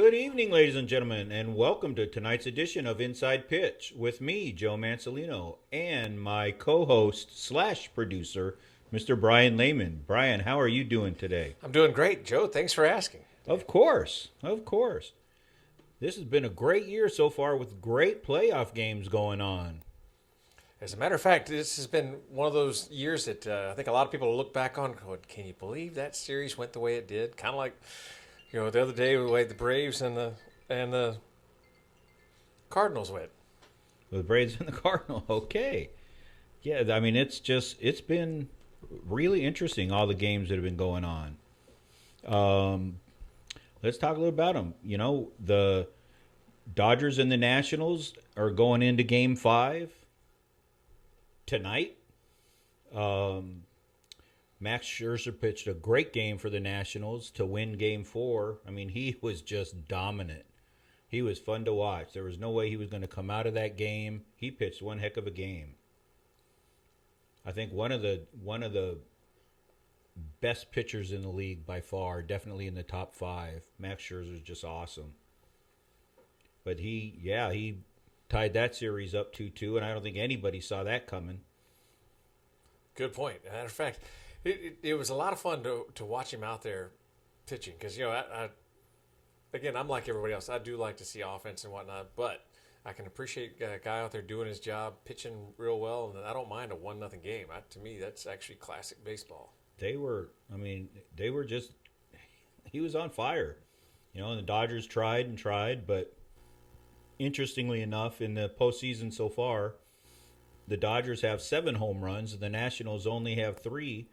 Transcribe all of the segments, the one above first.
Good evening, ladies and gentlemen, and welcome to tonight's edition of Inside Pitch with me, Joe Mansolino, and my co-host slash producer, Mr. Brian Lehman. Brian, how are you doing today? I'm doing great, Joe. Thanks for asking. Of course, of course. This has been a great year so far with great playoff games going on. As a matter of fact, this has been one of those years that I think a lot of people look back on going, can you believe that series went the way it did? Kind of like, the other day the way the Braves and the Cardinals went. The Braves and the Cardinal, okay. Yeah, I mean, it's been really interesting, all the games that have been going on. Let's talk a little about them. The Dodgers and the Nationals are going into Game 5 tonight. Max Scherzer pitched a great game for the Nationals to win Game 4. I mean, he was just dominant. He was fun to watch. There was no way he was going to come out of that game. He pitched one heck of a game. I think one of the best pitchers in the league by far, definitely in the top 5. Max Scherzer is just awesome. But he tied that series up 2-2, and I don't think anybody saw that coming. Good point. As a matter of fact, it was a lot of fun to watch him out there pitching because, again, I'm like everybody else. I do like to see offense and whatnot, but I can appreciate a guy out there doing his job, pitching real well, and I don't mind a 1-0 game. To me, that's actually classic baseball. He was on fire. And the Dodgers tried and tried, but interestingly enough, in the postseason so far, the Dodgers have 7 home runs, and the Nationals only have 3,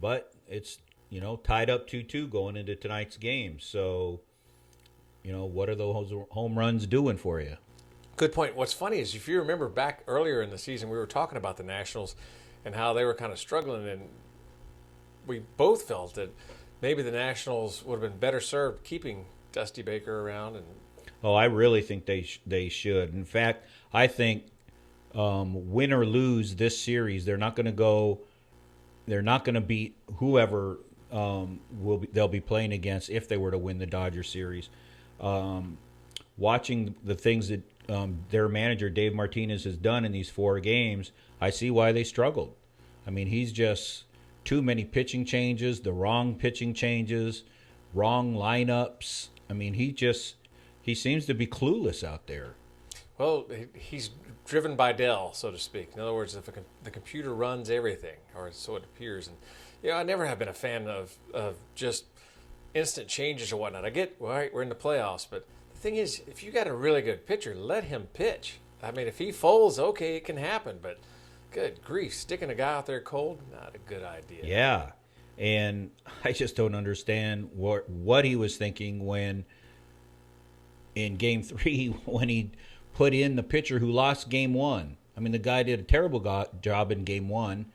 but it's, tied up 2-2 going into tonight's game. So, what are those home runs doing for you? Good point. What's funny is if you remember back earlier in the season, we were talking about the Nationals and how they were kind of struggling, and we both felt that maybe the Nationals would have been better served keeping Dusty Baker around. Oh, I really think they should. In fact, I think win or lose this series, they're not going to beat whoever they'll be playing against if they were to win the Dodger series. Watching the things that their manager Dave Martinez has done in these 4 games, I see why they struggled. I mean, he's just too many pitching changes, the wrong pitching changes, wrong lineups. I mean, he seems to be clueless out there. Well, he's driven by Dell, so to speak. In other words, if the computer runs everything, or so it appears. And I never have been a fan of just instant changes or whatnot. I get, all right, we're in the playoffs, but the thing is, if you got a really good pitcher, let him pitch. I mean, if he folds, okay, it can happen, but good grief, sticking a guy out there cold, not a good idea. Yeah, and I just don't understand what he was thinking when in Game 3 when he put in the pitcher who lost Game 1. I mean, the guy did a terrible job in Game 1.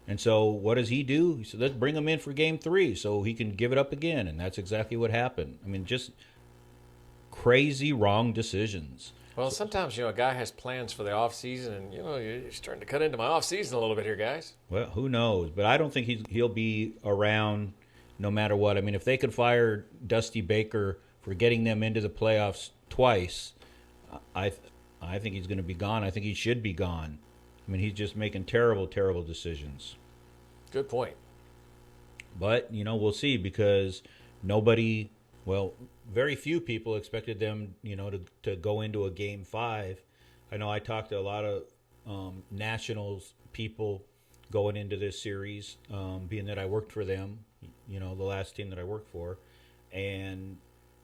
And so what does he do? He said, let's bring him in for Game 3 so he can give it up again. And that's exactly what happened. I mean, just crazy wrong decisions. Well, sometimes, a guy has plans for the offseason, and, you're starting to cut into my offseason a little bit here, guys. Well, who knows? But I don't think he'll be around no matter what. I mean, if they could fire Dusty Baker for getting them into the playoffs twice, I think he's going to be gone. I think he should be gone. I mean, he's just making terrible, terrible decisions. Good point. But, we'll see because very few people expected them, to go into a Game 5. I know I talked to a lot of Nationals people going into this series, being that I worked for them, the last team that I worked for. And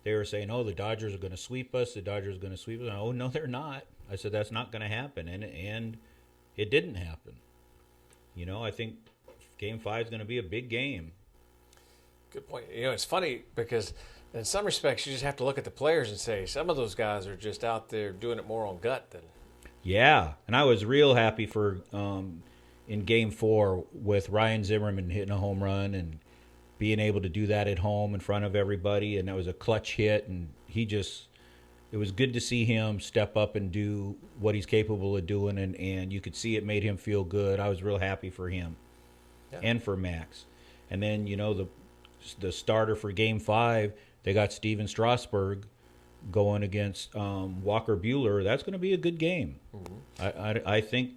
they were saying, the Dodgers are going to sweep us. The Dodgers are going to sweep us. And, oh, no, they're not. I said, that's not going to happen. And it didn't happen. I think Game 5 is going to be a big game. Good point. It's funny because in some respects you just have to look at the players and say some of those guys are just out there doing it more on gut than. Yeah, and I was real happy for in Game 4 with Ryan Zimmerman hitting a home run and being able to do that at home in front of everybody, and that was a clutch hit, and it was good to see him step up and do what he's capable of doing, and you could see it made him feel good. I was real happy for him and for Max. And then, the starter for Game 5, they got Steven Strasburg, going against Walker Buehler. That's going to be a good game. I think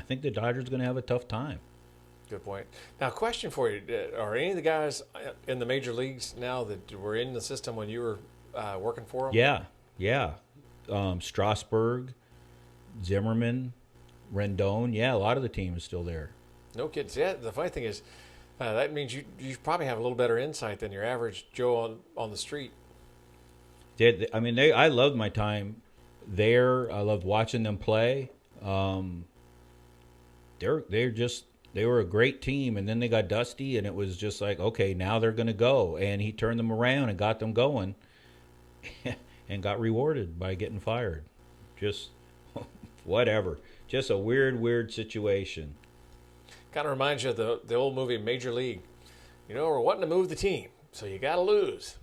the Dodgers are going to have a tough time. Good point. Now, question for you: are any of the guys in the major leagues now that were in the system when you were working for them? Yeah. Strasburg, Zimmerman, Rendon. Yeah, a lot of the team is still there. No kids. Yeah. The funny thing is, that means you probably have a little better insight than your average Joe on the street. I loved my time there. I loved watching them play. They were a great team, and then they got dusty, and it was just like, okay, now they're going to go. And he turned them around and got them going and got rewarded by getting fired. Just whatever. Just a weird situation. Kind of reminds you of the old movie Major League. We're wanting to move the team, so you got to lose.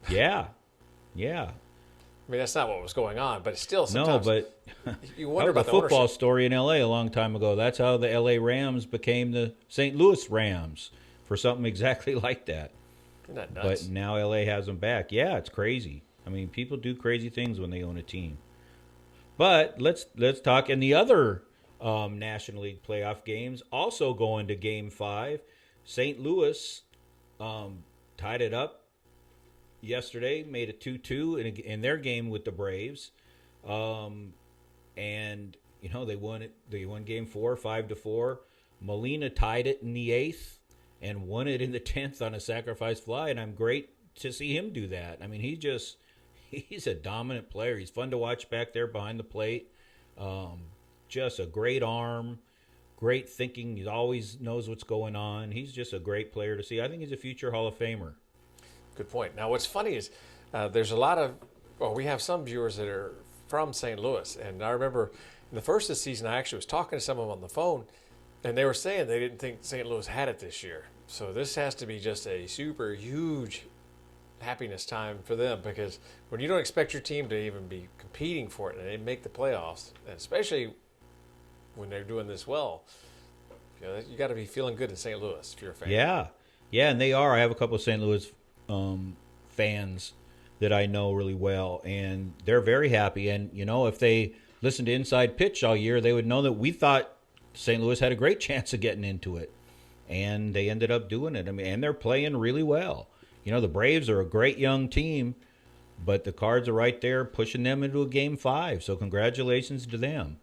Yeah. I mean, that's not what was going on, but it's still sometimes. No, but you wonder that was about a the football ownership. story in L.A. a long time ago. That's how the L.A. Rams became the St. Louis Rams for something exactly like that. Isn't that nuts? But now L.A. has them back. Yeah, it's crazy. I mean, people do crazy things when they own a team. But let's talk in the other National League playoff games. Also going to Game 5, St. Louis tied it up yesterday, made it 2-2 in their game with the Braves, and they won it. They won Game 4, 5-4. Molina tied it in the 8th and won it in the 10th on a sacrifice fly, and I'm great to see him do that. I mean, he's a dominant player. He's fun to watch back there behind the plate. Just a great arm, great thinking. He always knows what's going on. He's just a great player to see. I think he's a future Hall of Famer. Good point. Now, what's funny is there's a lot of, we have some viewers that are from St. Louis. And I remember in the first of the season, I actually was talking to some of them on the phone, and they were saying they didn't think St. Louis had it this year. So this has to be just a super huge happiness time for them, because when you don't expect your team to even be competing for it and they make the playoffs, and especially when they're doing this well, you got to be feeling good in St. Louis if you're a fan. Yeah, and they are. I have a couple of St. Louis fans that I know really well, and they're very happy. And if they listened to Inside Pitch all year, they would know that we thought St. Louis had a great chance of getting into it, and they ended up doing it. I mean, and they're playing really well. The Braves are a great young team, but the Cards are right there pushing them into a Game 5. So congratulations to them.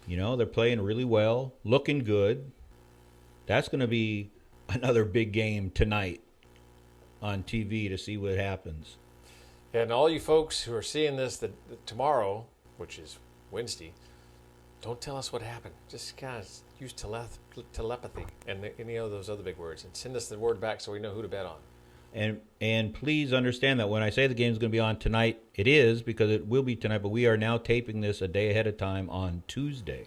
They're playing really well, looking good. That's going to be another big game tonight on TV to see what happens. And all you folks who are seeing this tomorrow, which is Wednesday, don't tell us what happened. Just kind of use telepathy and any of those other big words, and send us the word back so we know who to bet on. And please understand that when I say the game's going to be on tonight, it is, because it will be tonight, but we are now taping this a day ahead of time on Tuesday.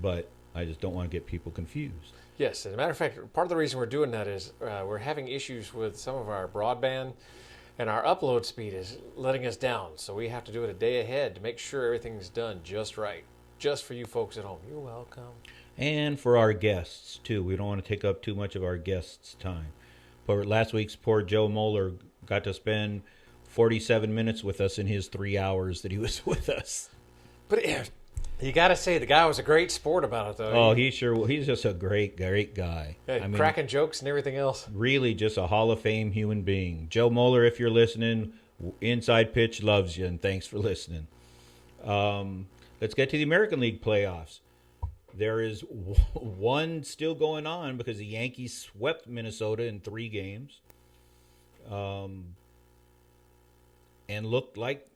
But I just don't want to get people confused. Yes, as a matter of fact, part of the reason we're doing that is we're having issues with some of our broadband, and our upload speed is letting us down. So we have to do it a day ahead to make sure everything's done just right, just for you folks at home. You're welcome. And for our guests, too. We don't want to take up too much of our guests' time. But last week's poor Joe Moeller got to spend 47 minutes with us in his 3 hours that he was with us. But you got to say, the guy was a great sport about it, though. Oh, he's just a great guy. Yeah, cracking jokes and everything else. Really just a Hall of Fame human being. Joe Moeller, if you're listening, Inside Pitch loves you, and thanks for listening. Let's get to the American League playoffs. There is one still going on because the Yankees swept Minnesota in 3 games. And looked like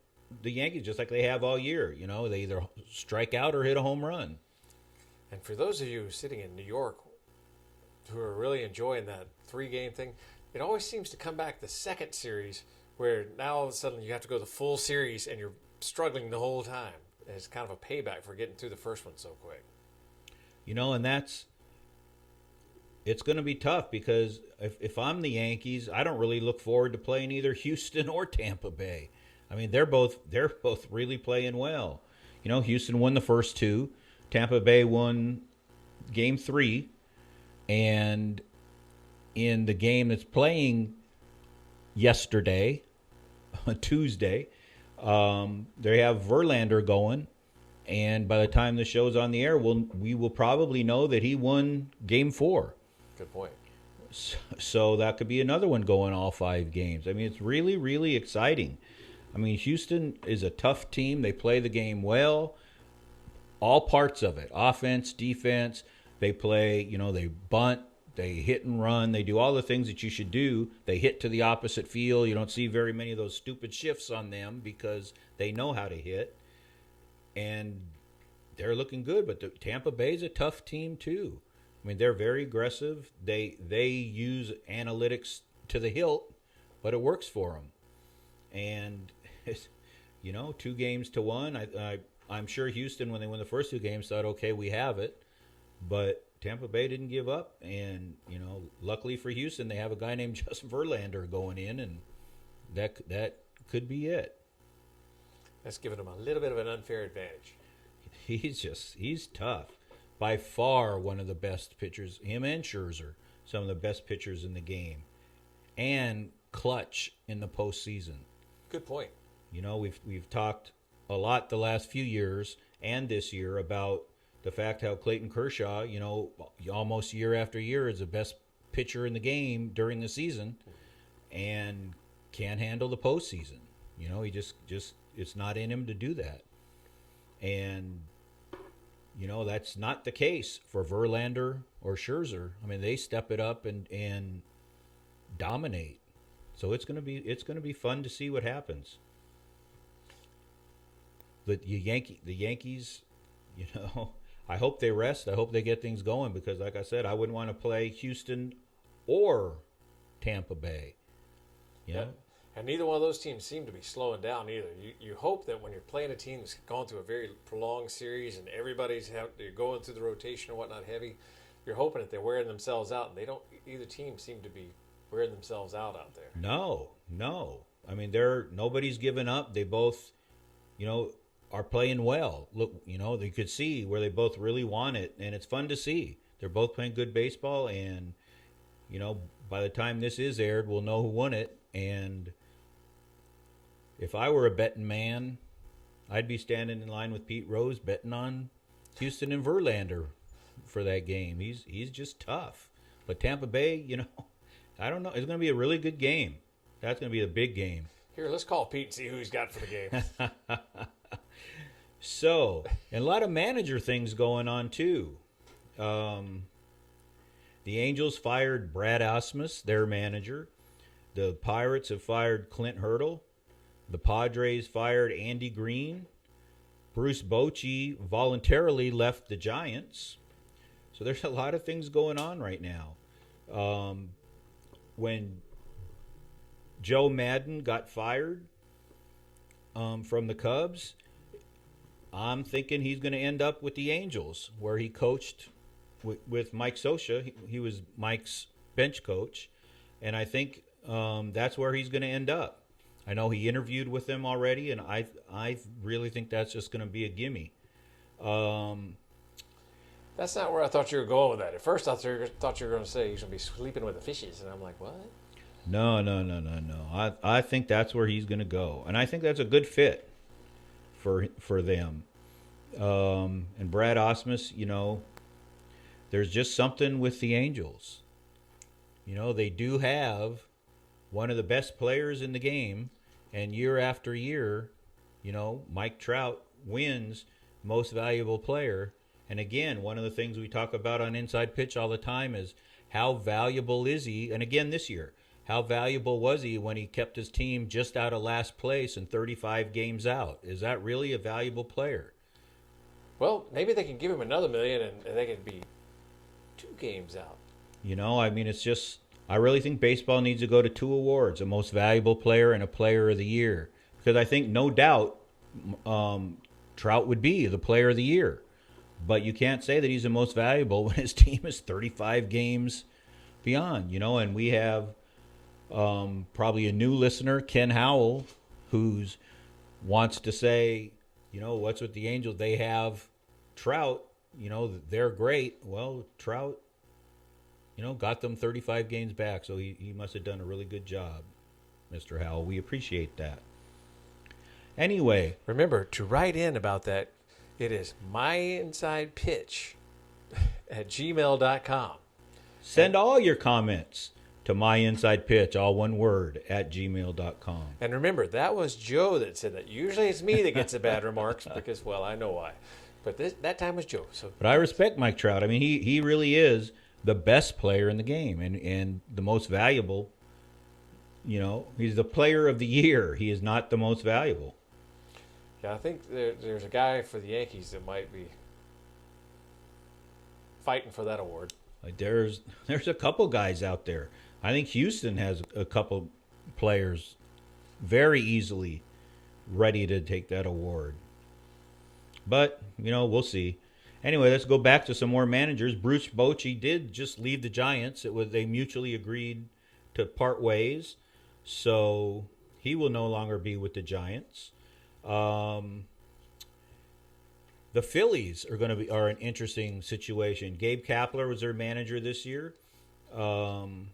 the Yankees, just like they have all year. They either strike out or hit a home run. And for those of you sitting in New York who are really enjoying that 3-game thing, it always seems to come back the second series where now all of a sudden you have to go the full series and you're struggling the whole time. And it's kind of a payback for getting through the first one so quick. And it's going to be tough because if I'm the Yankees, I don't really look forward to playing either Houston or Tampa Bay. I mean, they're both really playing well. Houston won the first 2. Tampa Bay won Game 3. And in the game that's playing yesterday, Tuesday. They have Verlander going, and by the time the show's on the air, we will probably know that he won Game 4. Good point. So that could be another one going all 5 games. I mean, it's really, really exciting. I mean, Houston is a tough team. They play the game well, all parts of it, offense, defense. They play, they bunt, they hit and run. They do all the things that you should do. They hit to the opposite field. You don't see very many of those stupid shifts on them because they know how to hit. And they're looking good, but Tampa Bay's a tough team too. I mean, they're very aggressive. They use analytics to the hilt, but it works for them. And, 2-1. I'm sure Houston, when they won the first 2 games, thought, okay, we have it. But Tampa Bay didn't give up. And, luckily for Houston, they have a guy named Justin Verlander going in, and that could be it. That's giving them a little bit of an unfair advantage. He's tough. By far one of the best pitchers. Him and Scherzer, some of the best pitchers in the game. And clutch in the postseason. Good point. We've talked a lot the last few years and this year about the fact how Clayton Kershaw, almost year after year is the best pitcher in the game during the season and can't handle the postseason. He just it's not in him to do that. And that's not the case for Verlander or Scherzer. I mean, they step it up and dominate. So it's gonna be fun to see what happens. The Yankees, I hope they rest. I hope they get things going because, like I said, I wouldn't want to play Houston or Tampa Bay. Yeah. And neither one of those teams seem to be slowing down either. You hope that when you're playing a team that's gone through a very prolonged series and everybody's you're going through the rotation and whatnot heavy, you're hoping that they're wearing themselves out, and they don't. Either team seem to be wearing themselves out there. No. I mean, nobody's given up. They both, are playing well. Look, they could see where they both really want it, and it's fun to see. They're both playing good baseball, and by the time this is aired, we'll know who won it. And if I were a betting man, I'd be standing in line with Pete Rose betting on Houston and Verlander for that game. He's just tough. But Tampa Bay, I don't know. It's going to be a really good game. That's going to be a big game. Here, let's call Pete and see who he's got for the game. So, and a lot of manager things going on too. The Angels fired Brad Ausmus, their manager. The Pirates have fired Clint Hurdle. The Padres fired Andy Green. Bruce Bochy voluntarily left the Giants. So there's a lot of things going on right now. When Joe Madden got fired from the Cubs, I'm thinking he's going to end up with the Angels, where he coached with Mike Scioscia. He was Mike's bench coach, and I think that's where he's going to end up. I know he interviewed with them already, and I really think that's just going to be a gimme. That's not where I thought you were going with that. At first, I thought you were going to say he's going to be sleeping with the fishes, and I'm like, what? No. I think that's where he's going to go, and I think that's a good fit for them. And Brad Ausmus, there's just something with the Angels. They do have one of the best players in the game, and year after year, Mike Trout wins most valuable player. And again, one of the things we talk about on Inside Pitch all the time is how valuable is he? And again, this year, how valuable was he when he kept his team just out of last place and 35 games out? Is that really a valuable player? Well, maybe they can give him another $1 million and they can be 2 games out. It's just, I really think baseball needs to go to 2 awards, a most valuable player and a player of the year. Because I think no doubt Trout would be the player of the year. But you can't say that he's the most valuable when his team is 35 games beyond, and we have probably a new listener, Ken Howell, who wants to say, what's with the Angels? They have Trout, they're great. Well, Trout, got them 35 games back, so he must have done a really good job. Mr. Howell. We appreciate that. Anyway, Remember to write in about that. It is myinsidepitch at gmail.com. send all your comments to myinsidepitch, all one word, at gmail.com. And remember, that was Joe that said that. Usually it's me that gets the bad remarks because, well, I know why. But that time was Joe. So, But I respect Mike Trout. I mean, he really is the best player in the game and the most valuable. You know, he's the player of the year. He is not the most valuable. yeah, I think there's a guy for the Yankees that might be fighting for that award. Like there's a couple guys out there. I think Houston has a couple players very easily ready to take that award. But, you know, we'll see. Anyway, let's go back to some more managers. Bruce Bochy did just leave the Giants. They mutually agreed to part ways. So he will no longer be with the Giants. The Phillies are an interesting situation. Gabe Kapler was their manager this year. You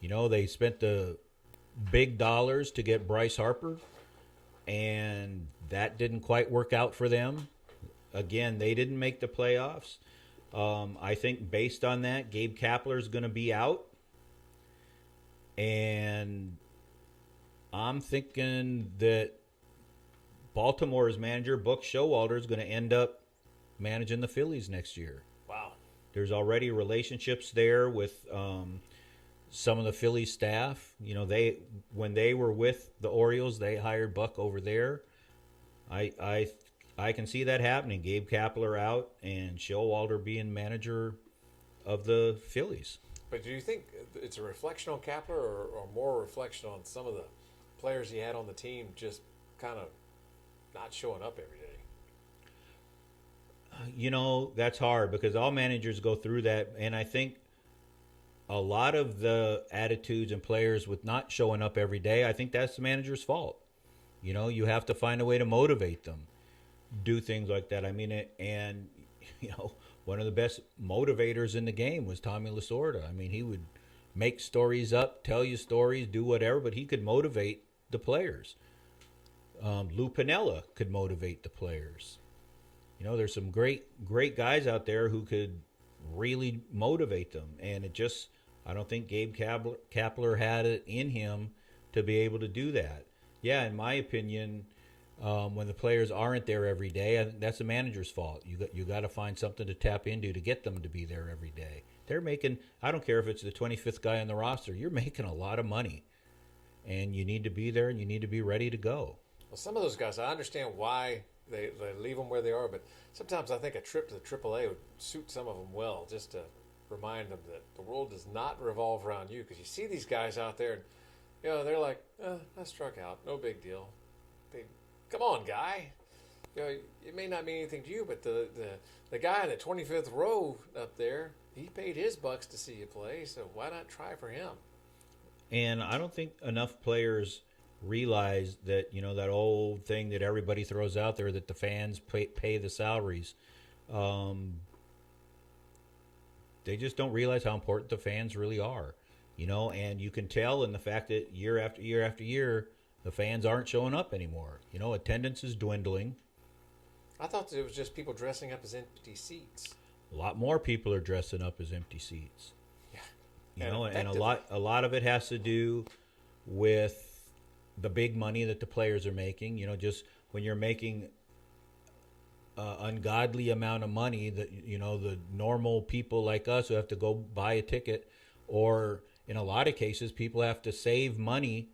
know, they spent the big dollars to get Bryce Harper, and that didn't quite work out for them. Again, they didn't make the playoffs. I think based on that, Gabe Kapler is going to be out. And I'm thinking that Baltimore's manager, Buck Showalter, is going to end up managing the Phillies next year. Wow. There's already relationships there with some of the Phillies staff. You know, when they were with the Orioles, they hired Buck over there. I can see that happening. Gabe Kapler out and Showalter being manager of the Phillies. But do you think it's a reflection on Kapler or more a reflection on some of the players he had on the team just kind of not showing up every day? You know, that's hard because all managers go through that. And I think a lot of the attitudes and players with not showing up every day, I think that's the manager's fault. You know, you have to find a way to motivate them, do things like that. I mean, and, you know, one of the best motivators in the game was Tommy Lasorda. I mean, he would make stories up, tell you stories, do whatever, but he could motivate the players. Lou Piniella could motivate the players. You know, there's some great guys out there who could really motivate them. And I don't think Gabe Kapler had it in him to be able to do that. Yeah, in my opinion, when the players aren't there every day, that's the manager's fault. You got to find something to tap into to get them to be there every day. They're making, I don't care if it's the 25th guy on the roster, you're making a lot of money. And you need to be there and you need to be ready to go. Well, some of those guys, I understand why they leave them where they are, but sometimes I think a trip to the AAA would suit some of them well, just to remind them that the world does not revolve around you. Because you see these guys out there, and you know they're like, I struck out, no big deal. Come on, guy. You know, it may not mean anything to you, but the guy in the 25th row up there, he paid his bucks to see you play, so why not try for him? And I don't think enough players realize that, you know, that old thing that everybody throws out there that the fans pay the salaries. They just don't realize how important the fans really are, you know, and you can tell in the fact that year after year after year, the fans aren't showing up anymore. You know, attendance is dwindling. I thought it was just people dressing up as empty seats. A lot more people are dressing up as empty seats. Yeah. You know, and a lot of it has to do with the big money that the players are making. You know, just when you're making ungodly amount of money that, you know, the normal people like us who have to go buy a ticket, or in a lot of cases, people have to save money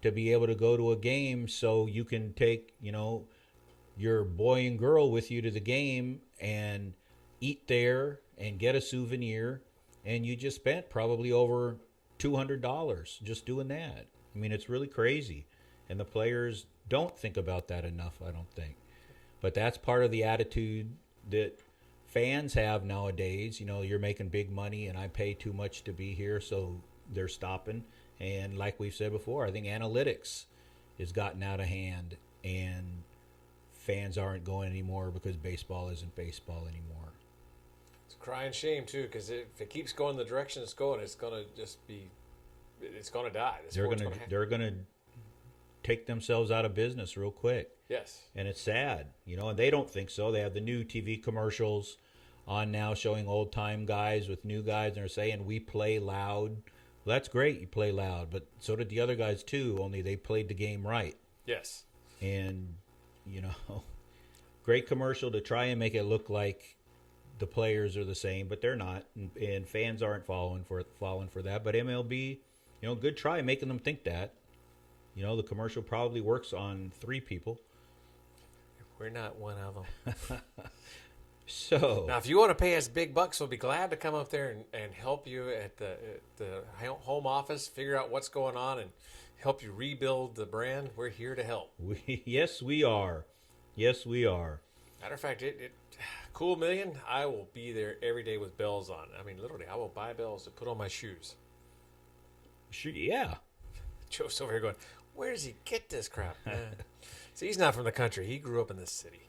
to be able to go to a game so you can take, you know, your boy and girl with you to the game and eat there and get a souvenir, and you just spent probably over $200 just doing that. I mean, it's really crazy. And the players don't think about that enough, I don't think. But that's part of the attitude that fans have nowadays. You know, you're making big money and I pay too much to be here, so they're stopping. And like we've said before, I think analytics has gotten out of hand and fans aren't going anymore because baseball isn't baseball anymore. It's a crying shame, too, because if it keeps going the direction it's going to just be it's going to die. They're gonna take themselves out of business real quick. Yes. And it's sad, and they don't think so. They have the new TV commercials on now showing old time guys with new guys, and they're saying we play loud. Well, that's great, you play loud, but so did the other guys too, only they played the game right. Yes. And great commercial to try and make it look like the players are the same, but they're not, and fans aren't falling for that. But MLB, good try making them think that. The commercial probably works on 3 people. We're not one of them. So now, if you want to pay us big bucks, we'll be glad to come up there and help you at the home office, figure out what's going on, and help you rebuild the brand. We're here to help. Yes, we are. Yes, we are. Matter of fact, Cool Million, I will be there every day with bells on. I mean, literally, I will buy bells to put on my shoes. Sure, yeah. Joe's over here going, where does he get this crap? See, he's not from the country. He grew up in the city.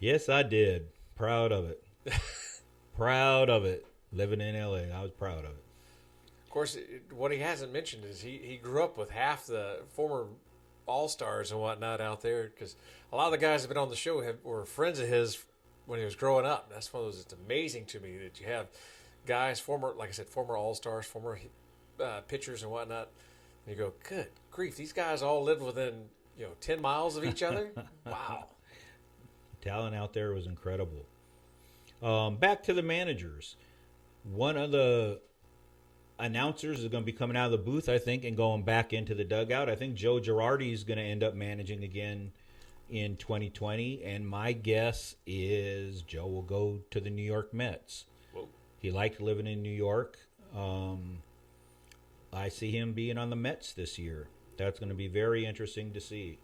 Yes, I did. Proud of it. Proud of it. Living in L.A., I was proud of it. Of course, what he hasn't mentioned is he grew up with half the former All-Stars and whatnot out there, because a lot of the guys that have been on the show were friends of his when he was growing up. That's one of those. It's amazing to me that you have guys, former All-Stars, former pitchers and whatnot, and you go, good grief, these guys all lived within 10 miles of each other. Wow. Talent out there was incredible. Back to the managers. One of the announcers is going to be coming out of the booth, I think, and going back into the dugout. I think Joe Girardi is going to end up managing again in 2020, and my guess is Joe will go to the New York Mets. Whoa. He liked living in New York. I see him being on the Mets this year. That's going to be very interesting to see.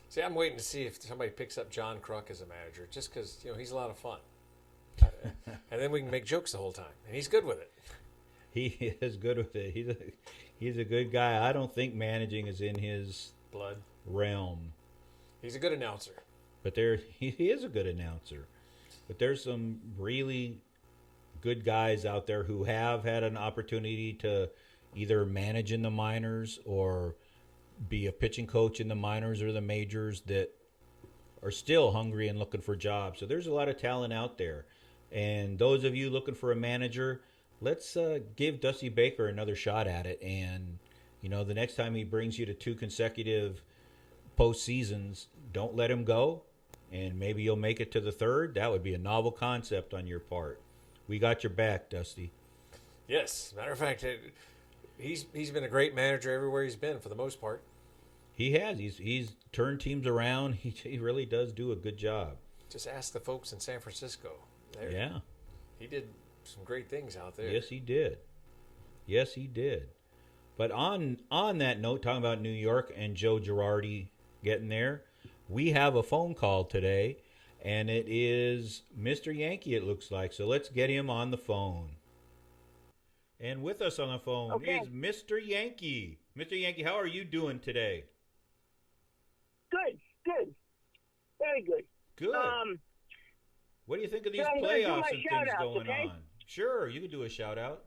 See, I'm waiting to see if somebody picks up John Kruk as a manager, just because he's a lot of fun, and then we can make jokes the whole time, and he's good with it. He is good with it. He's a good guy. I don't think managing is in his blood realm. He's a good announcer, but he is a good announcer. But there's some really good guys out there who have had an opportunity to either manage in the minors or be a pitching coach in the minors or the majors that are still hungry and looking for jobs. So there's a lot of talent out there. And those of you looking for a manager, let's give Dusty Baker another shot at it. And, the next time he brings you to 2 consecutive postseasons, don't let him go. And maybe you'll make it to the 3rd. That would be a novel concept on your part. We got your back, Dusty. Yes. Matter of fact, he's been a great manager everywhere he's been for the most part. He has. He's turned teams around. He really does do a good job. Just ask the folks in San Francisco. Yeah. He did some great things out there. Yes, he did. Yes, he did. But on that note, talking about New York and Joe Girardi getting there, we have a phone call today, and it is Mr. Yankee, it looks like. So let's get him on the phone. And with us on the phone is Mr. Yankee. Mr. Yankee, how are you doing today? Good. Very good. Good. What do you think of these playoffs and things going on? Sure, you can do a shout out.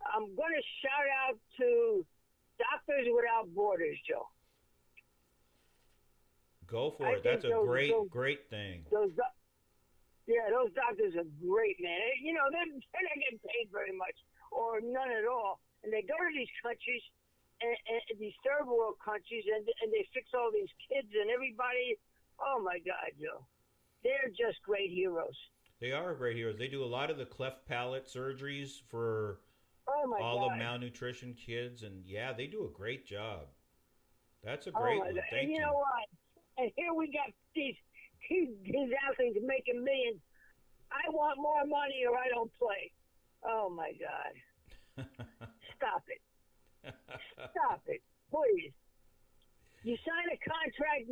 I'm going to shout out to Doctors Without Borders, Joe. Go for it. That's a great thing. Those doctors are great, man. They're not getting paid very much or none at all. And they go to these countries, and these third world countries, and they fix all these kids and everybody. Oh, my God, Joe. They're just great heroes. They are great heroes. They do a lot of the cleft palate surgeries for all the malnutrition kids. And, yeah, they do a great job. That's a great one. Thank you. You know what? And here we got these athletes making millions. I want more money or I don't play. Oh, my God. Stop it. Stop it. Please. You sign a contract,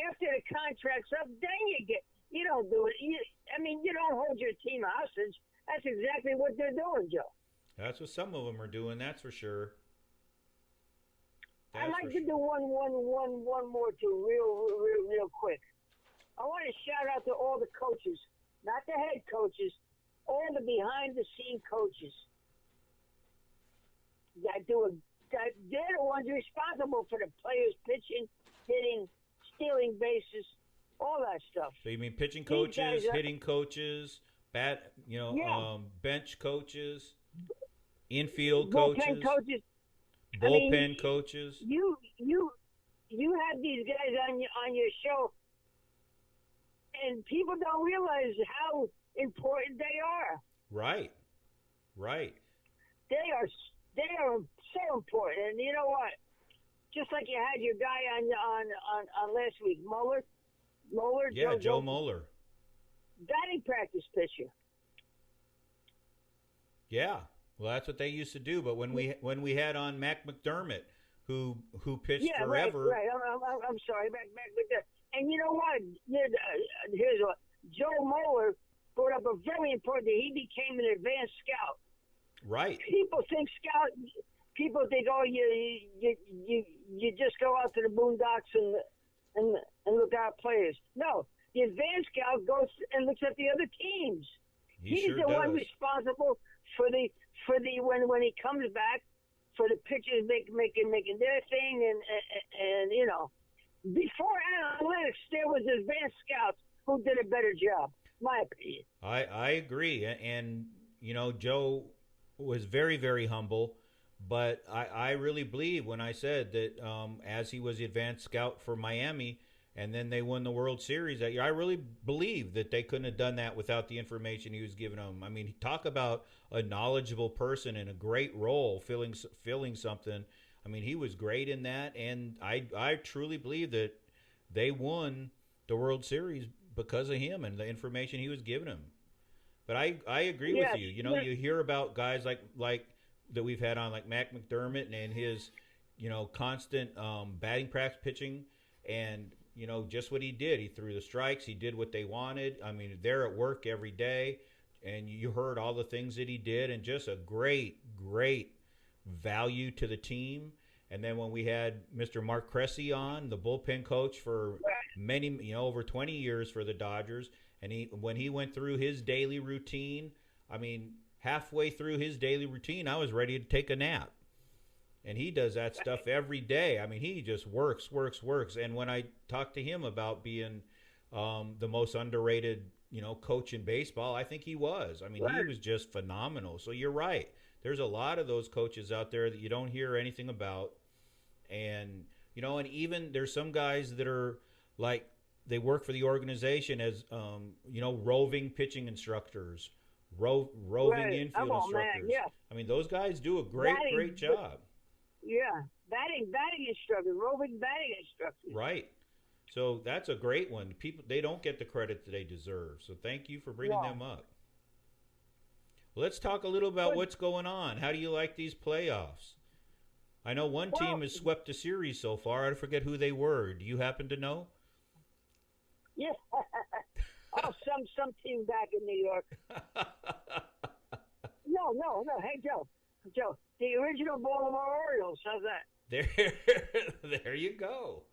after the contract's up, then you don't do it. You don't hold your team hostage. That's exactly what they're doing, Joe. That's what some of them are doing, that's for sure. I'd like to do one more too, real quick. I want to shout out to all the coaches, not the head coaches, all the behind-the-scene coaches. they're the ones responsible for the players pitching, hitting, stealing bases, all that stuff. So you mean pitching These coaches, guys are- hitting coaches, Yeah. bench coaches, infield bullpen coaches, coaches. bullpen coaches. You have these guys on your show, and people don't realize how important they are. Right. They are so important. And you know what? Just like you had your guy on last week, Mueller. Yeah, Joe Mueller. Batting practice pitcher. Yeah. Well, that's what they used to do. But when we had on Mac McDermott, who pitched forever. Right. I'm sorry. Back with that. And you know what? Here's what. Joe Mueller brought up a very important thing. He became an advanced scout. Right. People think, oh, you just go out to the boondocks and look at players. No, the advanced scout goes and looks at the other teams. He's sure the does. one responsible for the when he comes back, for the pitchers making their thing, and you know, before analytics there was advanced scouts who did a better job. My opinion. I agree, and you know, Joe was very, very humble, but I really believe when I said that as he was the advanced scout for Miami, and then they won the World Series that year, I really believe that they couldn't have done that without the information he was giving them. I mean, talk about a knowledgeable person in a great role, filling something. I mean, he was great in that, and I truly believe that they won the World Series because of him and the information he was giving them. But I agree with you. You know, you hear about guys like that we've had on, like Mac McDermott and his, you know, constant batting practice pitching, and you know just what he did. He threw the strikes. He did what they wanted. I mean, they're at work every day, and you heard all the things that he did, and just a great value to the team. And then when we had Mr. Mark Cressy on, the bullpen coach for many, you know, over 20 years for the Dodgers, and when he went through his daily routine, I mean, halfway through his daily routine, I was ready to take a nap. And he does that stuff every day. I mean, he just works. And when I talked to him about being the most underrated, you know, coach in baseball, I think he was. I mean, he was just phenomenal. So you're right. There's a lot of those coaches out there that you don't hear anything about. And, you know, and even there's some guys that are like, they work for the organization as, you know, roving pitching instructors, roving infield instructors. Yeah. I mean, those guys do a great job. Yeah, batting instructor, roving batting instructor. Right. So that's a great one. People, they don't get the credit that they deserve. So thank you for bringing them up. Well, let's talk a little about what's going on. How do you like these playoffs? I know one team has swept the series so far. I forget who they were. Do you happen to know? Yeah. Some team back in New York. No. Hey, Joe, the original Baltimore Orioles. How's that? There you go.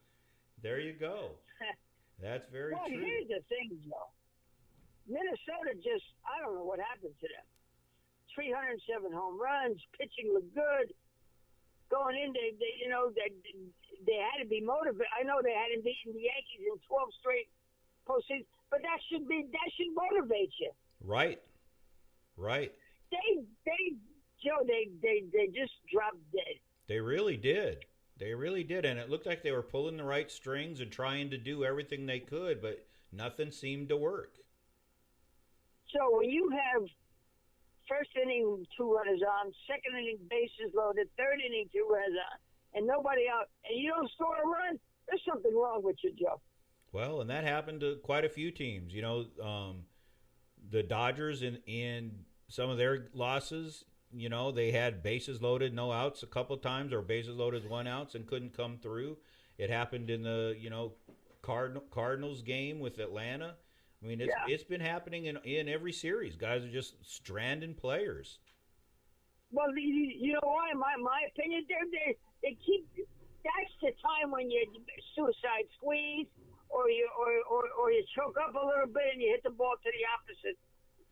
That's very true. Here's the thing, Joe. Minnesota I don't know what happened to them. 307 home runs, pitching looked good. Going in, they had to be motivated. I know they hadn't beaten the Yankees in 12 straight postseason, but that should motivate you. Right. They just dropped dead. They really did, and it looked like they were pulling the right strings and trying to do everything they could, but nothing seemed to work. So when you have first inning 2 runners on, second inning bases loaded, third inning 2 runners on, and nobody out, and you don't score a run, there's something wrong with you, Joe. Well, and that happened to quite a few teams. You know, the Dodgers in some of their losses, you know, they had bases loaded, no outs a couple times, or bases loaded, 1 out, and couldn't come through. It happened in the, you know, Cardinals game with Atlanta. I mean, it's been happening in every series. Guys are just stranding players. Well, you know why? My opinion, they keep. That's the time when you suicide squeeze, or you choke up a little bit and you hit the ball to the opposite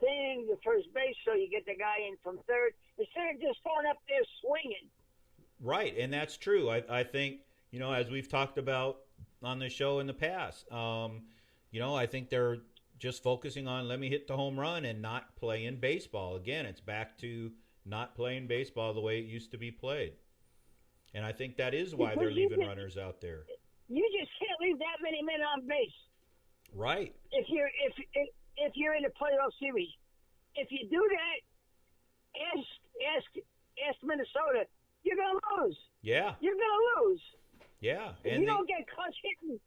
thing, the first base, so you get the guy in from third. Instead of just going up there swinging, Right, and that's true. I think, as we've talked about on the show in the past, I think they're just focusing on let me hit the home run and not playing baseball. Again, it's back to not playing baseball the way it used to be played. And I think that is why they're leaving runners out there. You just can't leave that many men on base. Right. If you're in the playoff series, if you do that, ask Minnesota, you're gonna lose. Yeah. You're gonna lose. Yeah. If you don't get clutch hitting,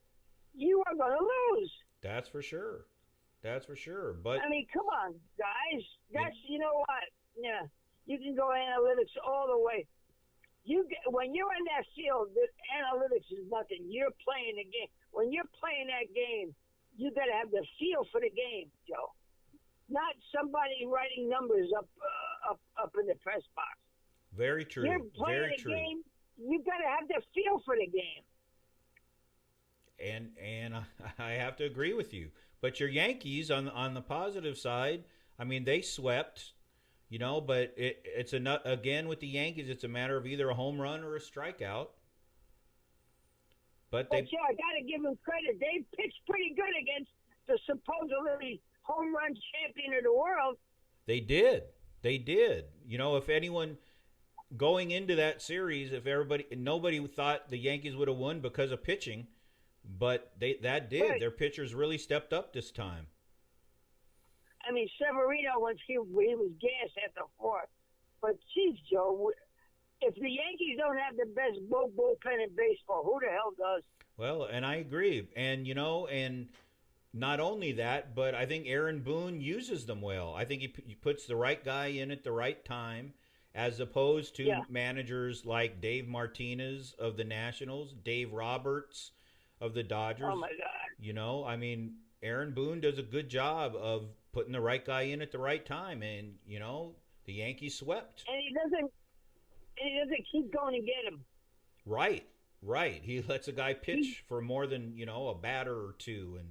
you are gonna lose. That's for sure. That's for sure. But I mean, come on, guys. That's you know what? Yeah, you can go analytics all the way. When you're in that field, the analytics is nothing. You're playing the game. When you're playing that game, you got to have the feel for the game, Joe. Not somebody writing numbers up in the press box. Very true. You're playing Very the true. game. You got to have the feel for the game. And I have to agree with you. But your Yankees, on the positive side, I mean, they swept. But it's again with the Yankees, it's a matter of either a home run or a strikeout. But I got to give them credit. They pitched pretty good against the supposedly home run champion of the world. They did. They did. If anyone going into that series, nobody thought the Yankees would have won because of pitching, but that did. Right. Their pitchers really stepped up this time. I mean, Severino, once he was gassed at the fourth. But, geez, Joe, if the Yankees don't have the best bullpen in baseball, who the hell does? Well, and I agree. And, and not only that, but I think Aaron Boone uses them well. I think he puts the right guy in at the right time, as opposed to managers like Dave Martinez of the Nationals, Dave Roberts of the Dodgers. Oh, my God. I mean, Aaron Boone does a good job of putting the right guy in at the right time, and the Yankees swept. And he doesn't keep going to get him. Right. He lets a guy pitch for more than a batter or two, and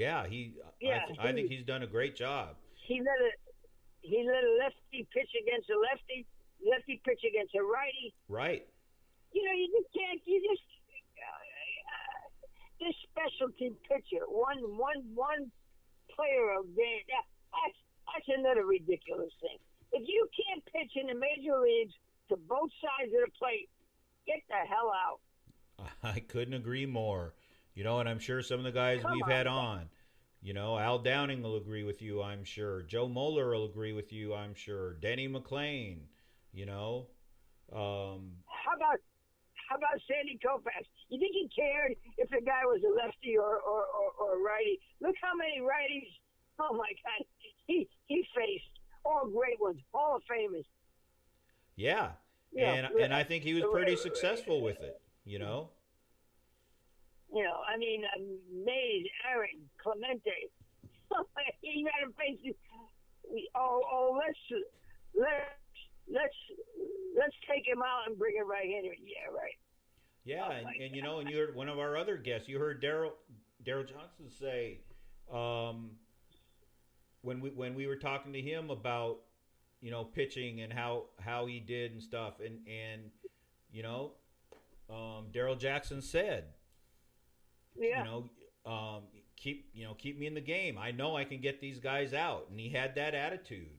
I think he's done a great job. He let a lefty pitch against a lefty pitch against a righty. Right. You just can't. This specialty pitcher, one player of game. That's another ridiculous thing. If you can't pitch in the major leagues to both sides of the plate, get the hell out. I couldn't agree more. And I'm sure some of the guys we've had on, Al Downing will agree with you, I'm sure. Joe Moeller will agree with you, I'm sure. Denny McClain, How about Sandy Koufax? You think he cared if the guy was a lefty or a righty? Look how many righties. Oh my God, he faced all great ones, Hall of Famers. Yeah, and I think he was pretty successful with it. I mean, Mays, Aaron, Clemente. He had to face. Let's take him out and bring him right in here. Yeah, right. Yeah, and you heard one of our other guests. You heard Daryl Johnson say when we were talking to him about pitching and how he did and stuff, and Daryl Jackson said, keep me in the game. I know I can get these guys out, and he had that attitude.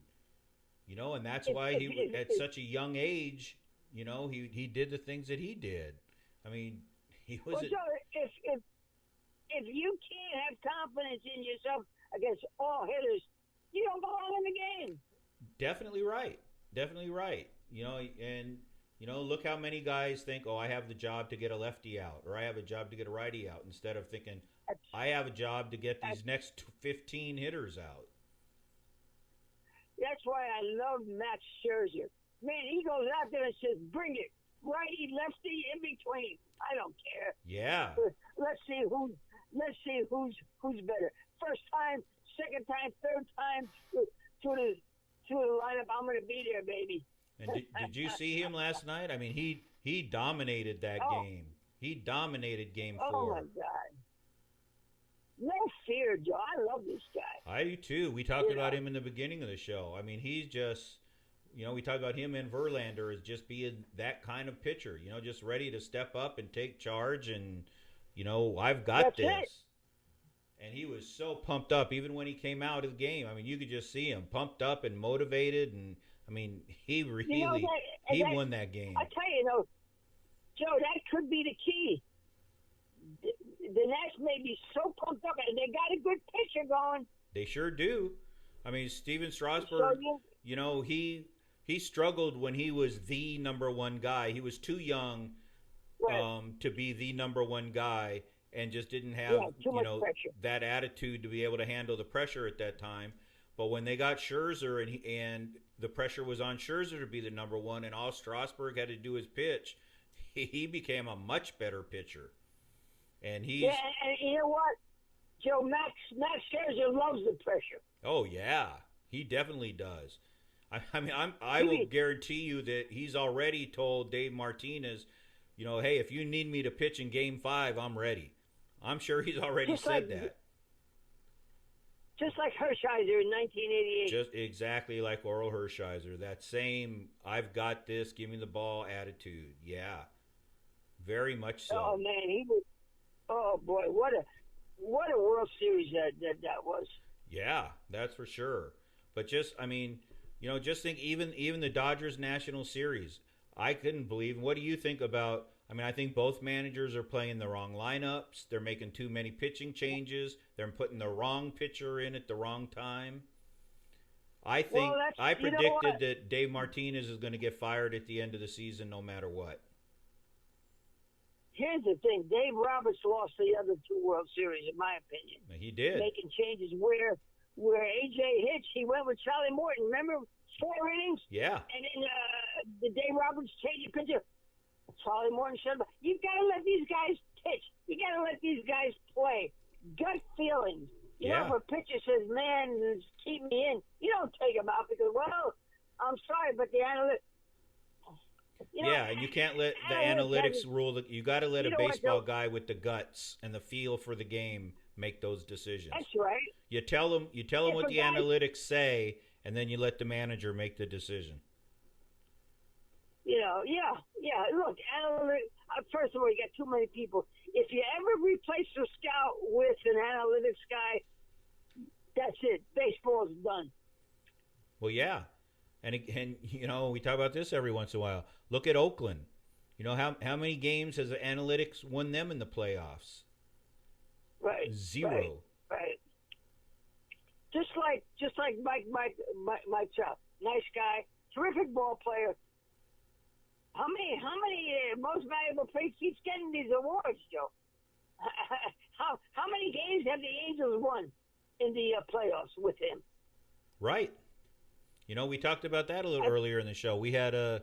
And that's why he at such a young age, he did the things that he did. I mean, he was. Well, so if you can't have confidence in yourself against all hitters, you don't belong in the game. Definitely right. And look how many guys think, oh, I have the job to get a lefty out, or I have a job to get a righty out, instead of thinking, I have a job to get these next 15 hitters out. That's why I love Max Scherzer. Man, he goes out there and says, bring it. Righty, lefty, in between. I don't care. Yeah. Let's see who's better. First time, second time, third time to the lineup. I'm going to be there, baby. And did you see him last night? I mean, he dominated that game. He dominated Game 4. Oh my God. No fear, Joe. I love this guy. I do too. We talked about him in the beginning of the show. I mean, he's just we talk about him and Verlander as just being that kind of pitcher, just ready to step up and take charge and, I've got That's this. it. And he was so pumped up, even when he came out of the game. I mean, you could just see him pumped up and motivated. And, I mean, he really, he won that game. I tell you, Joe, that could be the key. The Nats may be so pumped up, and they got a good pitcher going. They sure do. I mean, Steven Strasburg, he struggled when he was the number one guy. He was too young to be the number one guy and just didn't have, that attitude to be able to handle the pressure at that time. But when they got Scherzer and the pressure was on Scherzer to be the number one and all Strasburg had to do was pitch, he became a much better pitcher. And he's... Yeah, and you know what? Joe, Max Scherzer loves the pressure. Oh, yeah. He definitely does. I will guarantee you that he's already told Dave Martinez, hey, if you need me to pitch in Game 5, I'm ready. I'm sure he's already said that. Just like Hershiser in 1988. Just exactly like Oral Hershiser. That same, I've got this, give me the ball attitude. Yeah. Very much so. Oh, man, he was... Oh, boy, what a World Series that was. Yeah, that's for sure. But just think even the Dodgers National Series, I couldn't believe. What do you think about? I think both managers are playing the wrong lineups. They're making too many pitching changes. They're putting the wrong pitcher in at the wrong time. I predicted that Dave Martinez is going to get fired at the end of the season no matter what. Here's the thing. Dave Roberts lost the other two World Series, in my opinion. He did. Making changes where A.J. Hitch, he went with Charlie Morton. Remember 4 innings? Yeah. And then the Dave Roberts changed the pitcher. Charlie Morton said, you got to let these guys pitch. You got to let these guys play. Gut feelings. You know, if a pitcher says, man, keep me in, you don't take him out because, well, I'm sorry, but the analytics... and you can't let the analytics rule. You got to let a baseball guy with the guts and the feel for the game make those decisions. That's right. You tell them what the analytics say, and then you let the manager make the decision. Look, first of all, you got too many people. If you ever replace a scout with an analytics guy, that's it. Baseball's done. Well, yeah. And we talk about this every once in a while. Look at Oakland. How many games has the analytics won them in the playoffs? Right. 0. Right. Just like Mike Trout, nice guy, terrific ball player. How many most valuable players keeps getting these awards, Joe? How many games have the Angels won in the playoffs with him? Right. We talked about that a little earlier in the show. We had a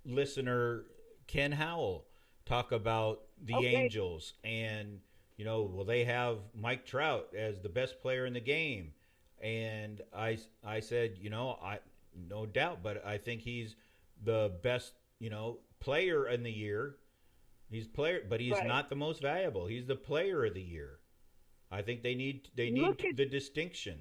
listener, Ken Howell, talk about the Angels. And, they have Mike Trout as the best player in the game. And I said, no doubt, but I think he's the best, player in the year. But he's not the most valuable. He's the player of the year. I think they need the distinction.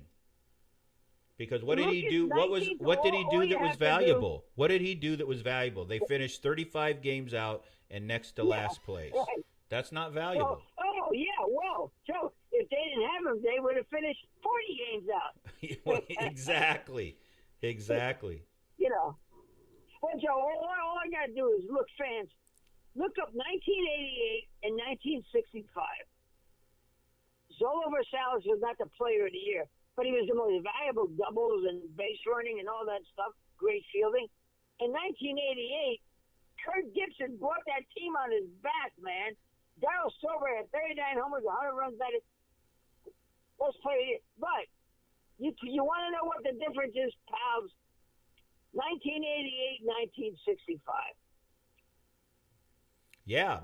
Because what did he do? What did he do that was valuable? What did he do that was valuable? They finished 35 games out and next to last place. Right. That's not valuable. Well, Joe, if they didn't have him, they would have finished 40 games out. Exactly. Well, Joe, all I got to do is fans, look up 1988 and 1965. Zola Versalles was not the player of the year, but he was the most valuable doubles and base running and all that stuff, great fielding. In 1988, Kurt Gibson brought that team on his back, man. Darryl Strawberry had 39 homers, 100 runs batted. Best player of the year. But you want to know what the difference is, pals? 1988, 1965. Yeah,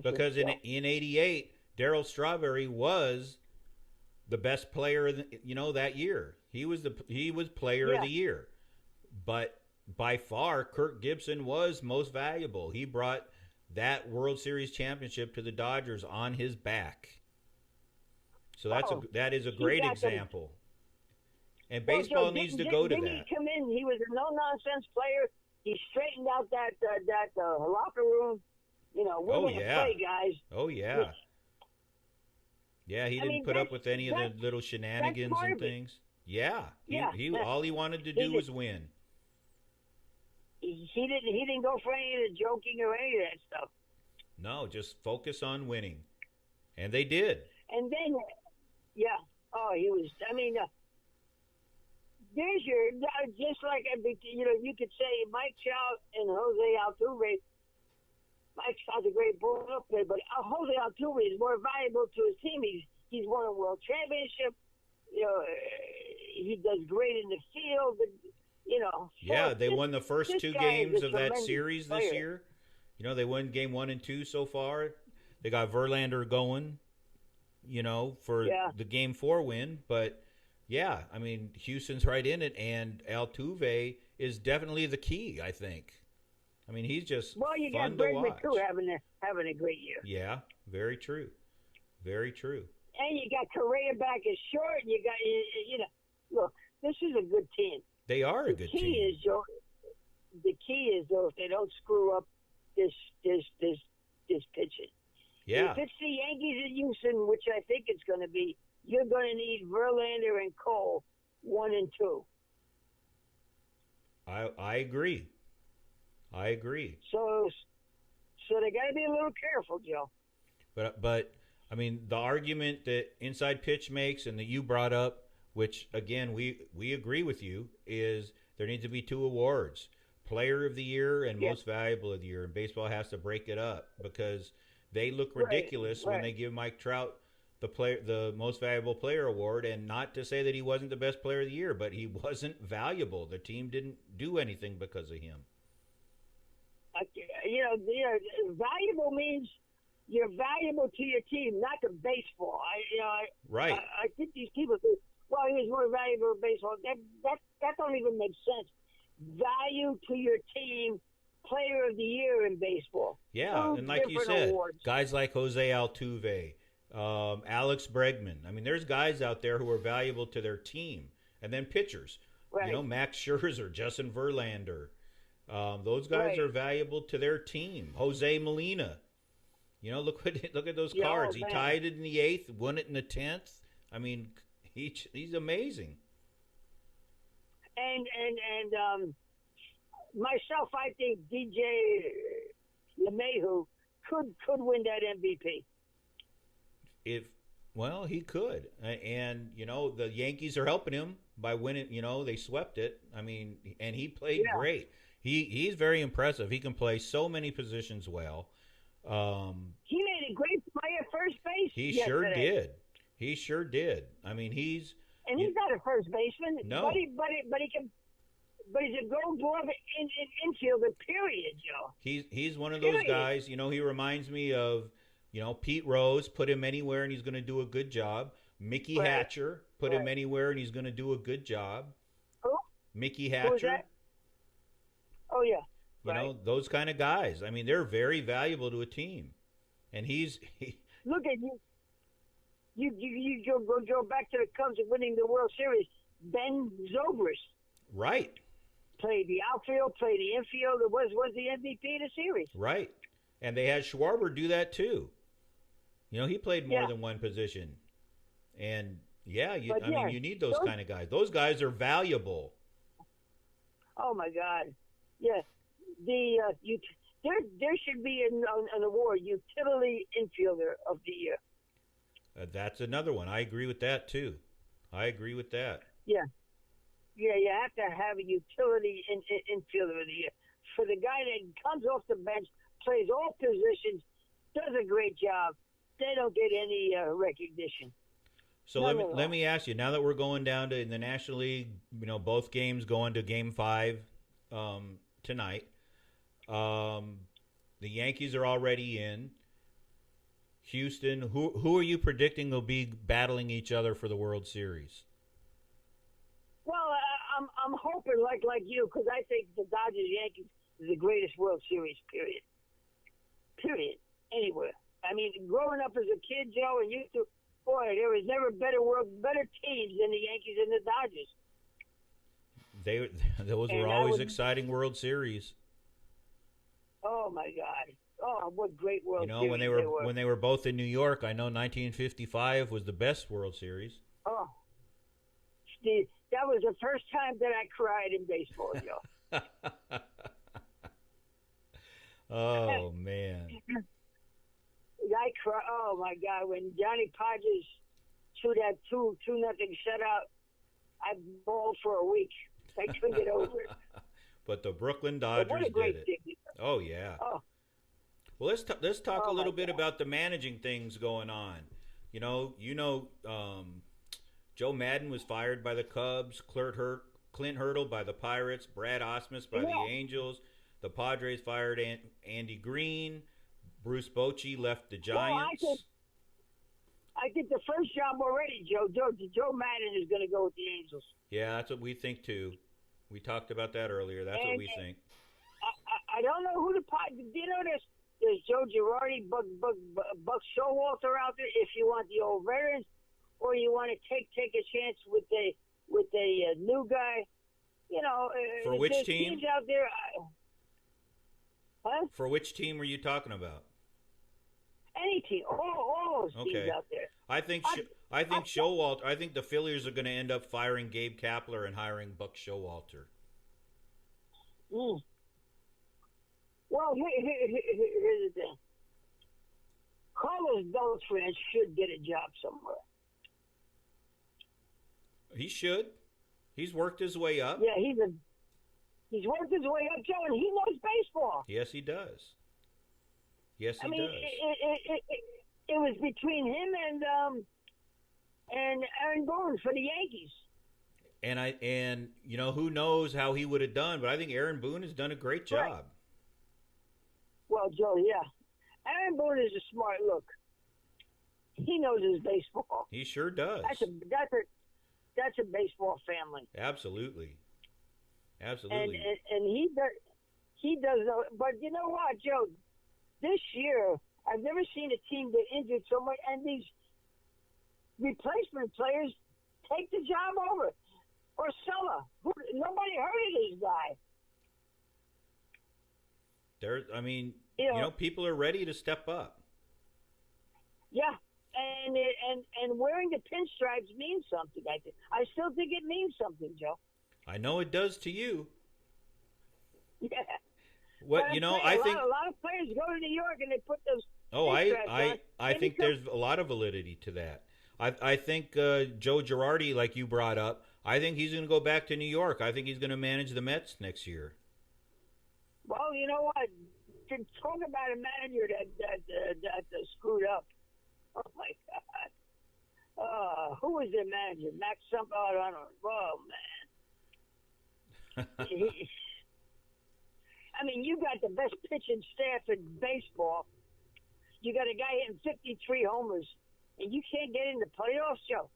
because in 88, Darryl Strawberry was the best player that year. He was player of the year. But by far Kirk Gibson was most valuable. He brought that World Series championship to the Dodgers on his back. So that is a great example. And Well, baseball Joe, needs to go to didn't that. he come in? He was a no-nonsense player. He straightened out that locker room. We're Oh, going to yeah. play, guys. Oh, yeah. Yeah, he didn't put up with any of the little shenanigans and things. Yeah. Yeah. He all he wanted to He do was win. He didn't go for any of the joking or any of that stuff. No, just focus on winning. And they did. And then, yeah. Oh, he was. I mean, there's your just like you could say Mike Trout and Jose Altuve. Mike Trout's a great ball player, but Jose Altuve is more valuable to his team. He's won a world championship. He does great in the field. Yeah, they won the first two games of that series this year. They won game 1 and 2 so far. They got Verlander going, for the game 4 win. But yeah, I mean, Houston's right in it, and Altuve is definitely the key, I think. I mean, he's just you fun got to watch. Bregman too having a great year. Yeah, very true, very true. And you got Correa back as short. And you got look, this is a good team. They are a good team. The key is though, if they don't screw up this pitching. Yeah. If it's the Yankees in Houston, which I think it's going to be, you're going to need Verlander and Cole 1 and 2. I agree. I agree. So they got to be a little careful, Joe. But I mean, the argument that Inside Pitch makes and that you brought up, which again we agree with you, is there needs to be 2 awards: Player of the Year and Most Valuable of the Year. And baseball has to break it up because they look ridiculous when they give Mike Trout the Most Valuable Player award, and not to say that he wasn't the best player of the year, but he wasn't valuable. The team didn't do anything because of him. Valuable means you're valuable to your team, not to baseball. Right. I think these people say, well, he was more valuable to baseball. That don't even make sense. Value to your team, Player of the Year in baseball. Yeah, and like you said, guys like Jose Altuve, Alex Bregman. I mean, there's guys out there who are valuable to their team, and then pitchers. Right. Max Scherzer, Justin Verlander. Those guys are valuable to their team. Jose Molina. Look at those cards. He tied it in the 8th, won it in the 10th. I mean, he's amazing. And myself, I think DJ LeMahieu could win that MVP. He could. And the Yankees are helping him by winning. They swept it. I mean, and he played great. He's very impressive. He can play so many positions well. He made a great play at first base. He sure did. He sure did. I mean, he's not a first baseman. No, but he can. But he's a Gold Glove infielder. Period, Joe. He's one of those guys. He reminds me of Pete Rose. Put him anywhere and he's going to do a good job. Mickey Hatcher. Put him anywhere and he's going to do a good job. Who? Mickey Hatcher. Who was that? Oh yeah. Those kind of guys. I mean, they're very valuable to a team. And look at you. You go back to the Cubs and winning the World Series. Ben Zobrist. Right. Played the outfield, played the infield. It was the MVP of the series. Right. And they had Schwarber do that too. He played more than one position. And you need those kind of guys. Those guys are valuable. Oh my God. Yeah. There should be an award, Utility Infielder of the Year. That's another one. I agree with that too. I agree with that. Yeah. Yeah, you have to have a utility infielder of the year. For the guy that comes off the bench, plays all positions, does a great job, they don't get any recognition. So let me ask you, now that we're going down to in the National League, both games going to Game 5 tonight. The Yankees are already in. Houston, who are you predicting will be battling each other for the World Series? Well, I'm hoping like you, because I think the Dodgers-Yankees is the greatest World Series, period. Period. Anywhere. I mean, growing up as a kid, Joe, and you two, boy, there was never better teams than the Yankees and the Dodgers. Those And were I always would- exciting World Series. Oh my God! Oh, what great World You know, Series when they were both in New York, I know 1955 was the best World Series. Oh, Steve, that was the first time that I cried in baseball, Joe. Oh man. I cry. Oh my God! When Johnny Podges threw that 2-0 shutout, I bawled for a week. I couldn't get over it. But the Brooklyn But Dodgers what a great did it. thing. Oh yeah. Oh, Well, let's talk Oh, a little my bit God. about the managing things going on. Joe Madden was fired by the Cubs, Clint Hurdle by the Pirates, Brad Osmus by the Yeah. Angels. The Padres fired Andy Green. Bruce Bochy left the Well, Giants. I think the first job already, Joe. Joe Madden is going to go with the Angels. Yeah, that's what we think too. We talked about that earlier. That's what we think. I don't know who the Padres. Do you know there's Joe Girardi, Buck Showalter out there. If you want the old veterans, or you want to take a chance with a new guy, you know. For which there's team? Teams out there. Huh? For which team were you talking about? Any team, all those teams Okay. out there. I think Showalter. I think the Phillies are going to end up firing Gabe Kapler and hiring Buck Showalter. Mm. Well, here's the thing. Carlos Beltran should get a job somewhere. He should. He's worked his way up. Yeah, he's worked his way up, Joe, and he knows baseball. Yes, he does. Yes, he I mean, does. it was between him and Aaron Boone for the Yankees. And you know, who knows how he would have done, but I think Aaron Boone has done a great job. Right. Well, Joe, yeah, Aaron Boone is a smart look. He knows his baseball. He sure does. That's a baseball family. Absolutely. And Absolutely. he does know. But you know what, Joe? This year, I've never seen a team get injured so much, and these replacement players take the job over. Or Sella, nobody heard of this guy. I mean, you know, people are ready to step up. Yeah, and wearing the pinstripes means something. I still think it means something, Joe. I know it does to you. Yeah. What But you know, I'm saying, I think. a lot of players go to New York and they put those. Oh, pinstripes on, I and think become- there's a lot of validity to that. I think Joe Girardi, like you brought up, I think he's going to go back to New York. I think he's going to manage the Mets next year. Well, you know what? To talk about a manager that screwed up. Oh my God. Who was their manager? Max something? Oh, I don't know. Oh man. I mean, you got the best pitching staff in baseball. You got a guy hitting 53 homers, and you can't get in the playoffs, Joe.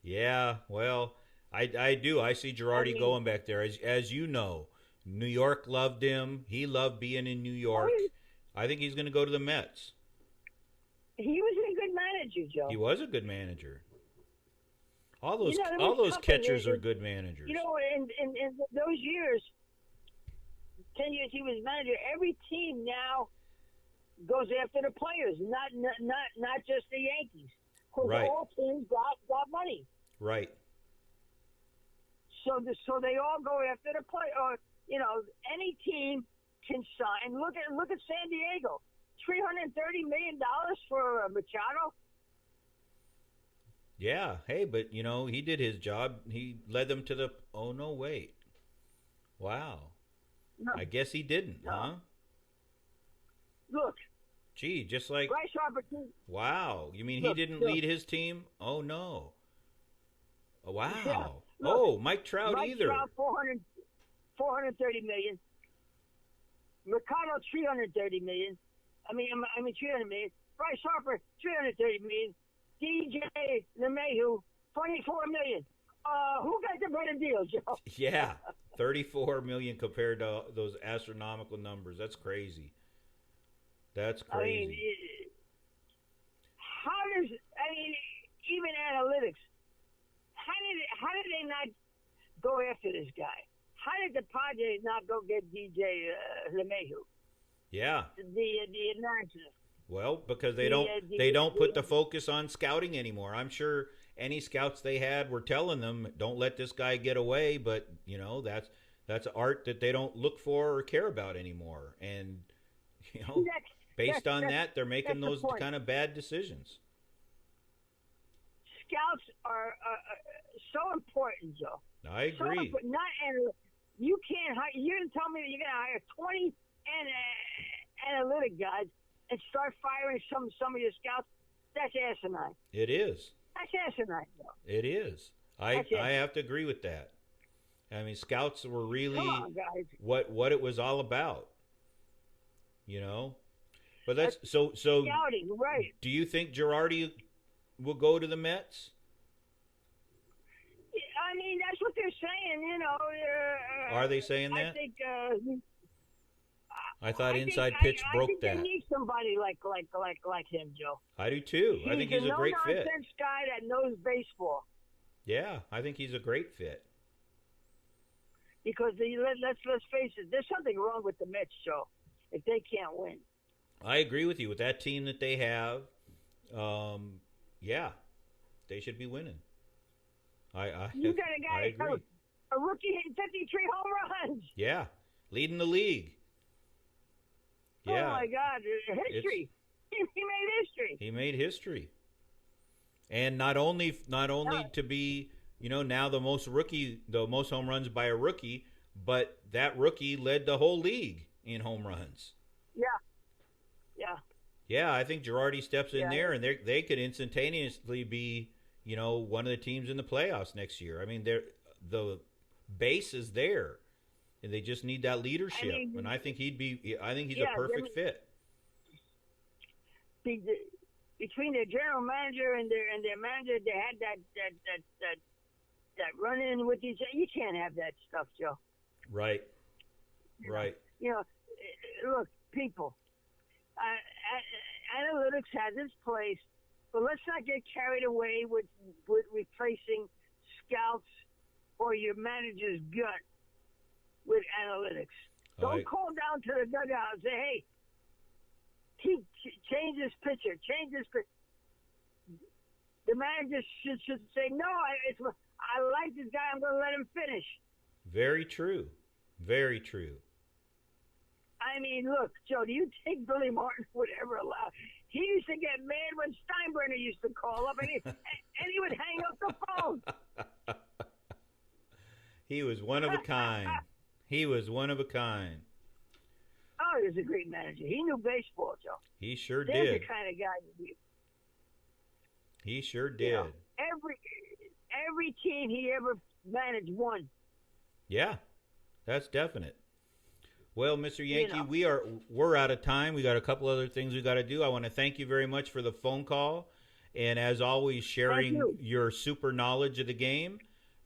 Yeah, well, I do. I see Girardi going back there. As you know, New York loved him. He loved being in New York. I think he's going to go to the Mets. He was a good manager, Joe. He was a good manager. All those You know, there all was those something catchers that- are good managers. You know, in those years, 10 years he was manager, every team now goes after the players, not just the Yankees. Because Right. all teams got money. Right. So they all go after the play. Or, you know, any team can sign. Look at San Diego. $330 million for Machado. Yeah. Hey, but you know, he did his job. He led them to the oh no, wait. Wow. No. I guess he didn't, No. huh? Look, Gee, just like Bryce Harper. wow. You mean Look, he didn't look. lead his team? Oh no. Oh, wow. Yeah, look. Oh, Mike Trout Mike either. Trout, 430 million. Mercado, 330 million. I mean, 300 million. Bryce Harper, 330 million. DJ LeMahieu, 24 million. Who got the better deal, Joe? Yeah. 34 million compared to those astronomical numbers. That's crazy. That's I crazy. mean, even analytics, how did they not go after this guy? How did the Padres not go get DJ LeMahieu? Yeah. The announcer. Well, because they don't put the focus on scouting anymore. I'm sure any scouts they had were telling them, don't let this guy get away, but that's art that they don't look for or care about anymore. And based on that, they're making those kind of bad decisions. Scouts are so important, Joe. I agree. So you can't hire. You're gonna tell me that you're gonna hire 20 analytic guys and start firing some of your scouts? That's asinine. It is. That's asinine, Joe. It is. I have to agree with that. I mean, scouts were really what it was all about. But that's so. Scouting, right? Do you think Girardi will go to the Mets? I mean, that's what they're saying. Are they saying that? I think. I thought Inside Pitch broke that. I think they need somebody like him, Joe. I do too. I think he's a great fit. He's a no-nonsense guy that knows baseball. Yeah, I think he's a great fit. Because let's face it, there's something wrong with the Mets, Joe, if they can't win. I agree with you. With that team that they have, yeah, they should be winning. You got a guy, I agree. a rookie hitting 53 home runs. Yeah, leading the league. Yeah. Oh my God, history! He made history. He made history, and not only to be now the most home runs by a rookie, but that rookie led the whole league in home runs. Yeah. Yeah, I think Girardi steps in there, and they could instantaneously be, one of the teams in the playoffs next year. I mean, the base is there, and they just need that leadership. And I think he's a perfect fit. Between their general manager and their manager, they had that run in with each other. You can't have that stuff, Joe. Right. Right. Look, people. Analytics has its place, but let's not get carried away with replacing scouts or your manager's gut with analytics. Don't call down to the dugout and say, hey, change this pitcher, change this pitcher. The manager should say, no, I like this guy, I'm going to let him finish. Very true. Very true. I mean, look, Joe, do you think Billy Martin would ever allow? He used to get mad when Steinbrenner used to call up, and he would hang up the phone. He was one of a kind. He was one of a kind. Oh, he was a great manager. He knew baseball, Joe. He sure That's did. the kind of guy to be. He sure did. Every team he ever managed won. Yeah, that's definite. Well, Mr. Yankee, we're out of time. We got a couple other things we got to do. I want to thank you very much for the phone call, and as always, sharing your super knowledge of the game.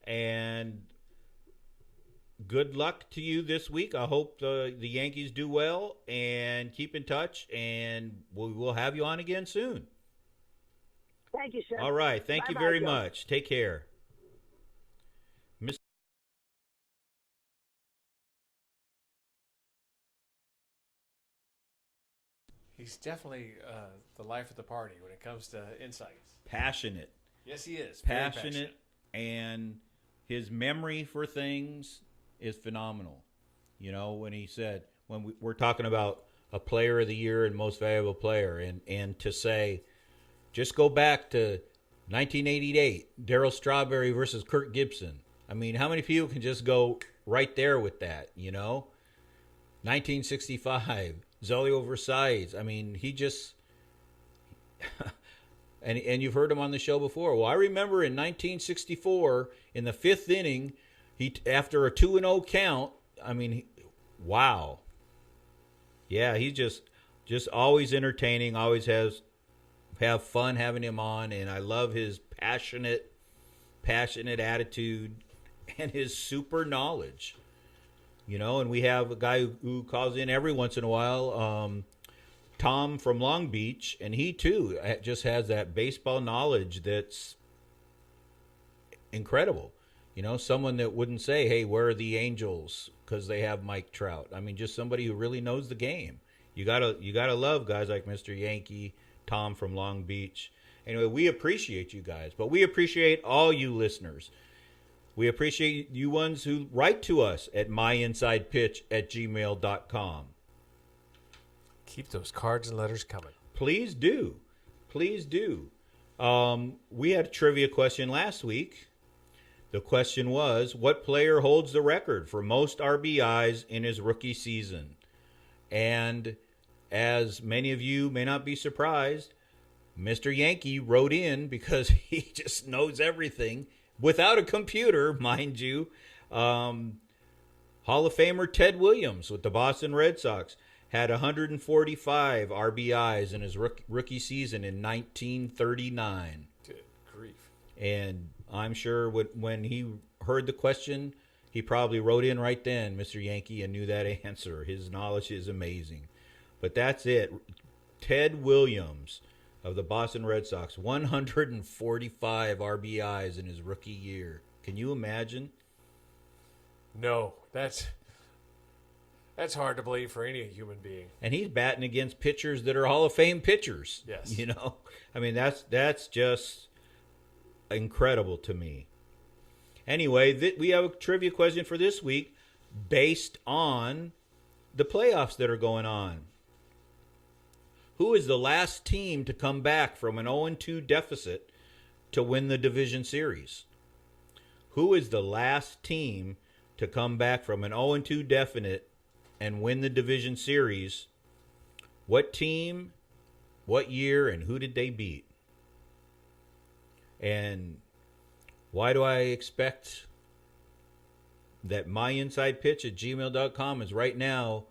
And good luck to you this week. I hope the Yankees do well, and keep in touch. And we'll have you on again soon. Thank you, sir. All right. Thank you very much. Take care. He's definitely the life of the party when it comes to insights. Passionate. Yes, he is. Passionate, and his memory for things is phenomenal. When he said, when we're talking about a player of the year and most valuable player, and to say, just go back to 1988, Darryl Strawberry versus Kirk Gibson. I mean, how many people can just go right there with that, 1965, Zelio Versailles. I mean, he just... and you've heard him on the show before. Well, I remember in 1964, in the fifth inning, after a 2-0 count, I mean, wow. Yeah, he's just always entertaining, always have fun having him on, and I love his passionate attitude and his super knowledge. And we have a guy who calls in every once in a while, Tom from Long Beach, and he too just has that baseball knowledge that's incredible. Someone that wouldn't say, "Hey, where are the Angels?" because they have Mike Trout. I mean, just somebody who really knows the game. You gotta love guys like Mr. Yankee, Tom from Long Beach. Anyway, we appreciate you guys, but we appreciate all you listeners. We appreciate you ones who write to us at myinsidepitch@gmail.com. Keep those cards and letters coming. Please do. Please do. We had a trivia question last week. The question was, what player holds the record for most RBIs in his rookie season? And as many of you may not be surprised, Mr. Yankee wrote in because he just knows everything without a computer, mind you. Hall of Famer Ted Williams with the Boston Red Sox had 145 RBIs in his rookie season in 1939. Good grief. And I'm sure when he heard the question, he probably wrote in right then, Mr. Yankee, and knew that answer. His knowledge is amazing. But that's it. Ted Williams of the Boston Red Sox, 145 RBIs in his rookie year. Can you imagine? No, that's hard to believe for any human being. And he's batting against pitchers that are Hall of Fame pitchers. Yes. I mean, that's just incredible to me. Anyway, we have a trivia question for this week based on the playoffs that are going on. Who is the last team to come back from an 0-2 deficit to win the division series? Who is the last team to come back from an 0-2 deficit and win the division series? What team, what year, and who did they beat? And why do I expect that myinsidepitch@gmail.com is right now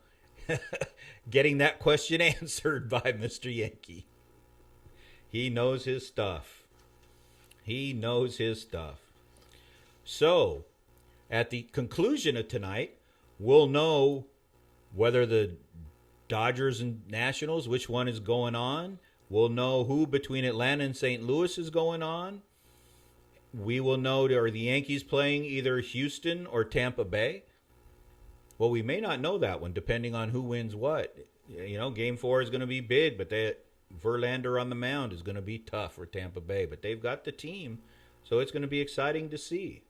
getting that question answered by Mr. Yankee? He knows his stuff. He knows his stuff. So, at the conclusion of tonight, we'll know whether the Dodgers and Nationals, which one is going on. We'll know who between Atlanta and St. Louis is going on. We will know, are the Yankees playing either Houston or Tampa Bay? Well, we may not know that one, depending on who wins what. Game 4 is going to be big, but Verlander on the mound is going to be tough for Tampa Bay. But they've got the team, so it's going to be exciting to see.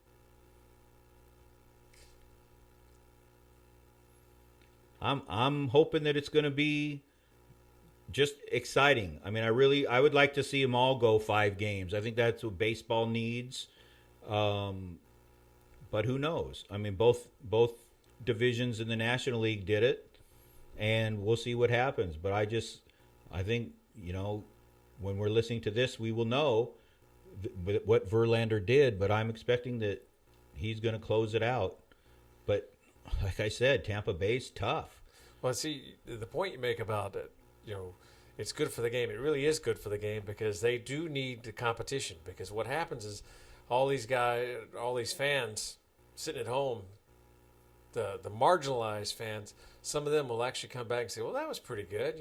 I'm hoping that it's going to be just exciting. I mean, I would like to see them all go 5 games. I think that's what baseball needs. But who knows? I mean, both divisions in the National League did it, and we'll see what happens. But I think, when we're listening to this, we will know what Verlander did, but I'm expecting that he's going to close it out. But like I said, Tampa Bay's tough. Well, see, the point you make about it, it's good for the game. It really is good for the game because they do need the competition. Because what happens is all these guys, all these fans sitting at home, the marginalized fans, some of them will actually come back and say, well, that was pretty good.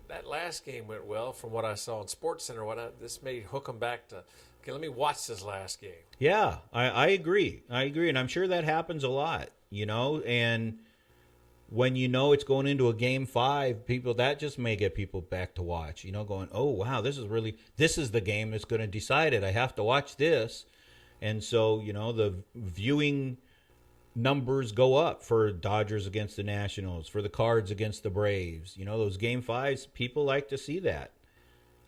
That last game went well from what I saw in SportsCenter. This may hook them back to, okay, let me watch this last game. Yeah, I agree. And I'm sure that happens a lot, and when it's going into a game 5, that just may get people back to watch, going, oh, wow, this is the game that's going to decide it. I have to watch this. And so, the viewing numbers go up for Dodgers against the Nationals, for the Cards against the Braves. Those game 5s, people like to see that.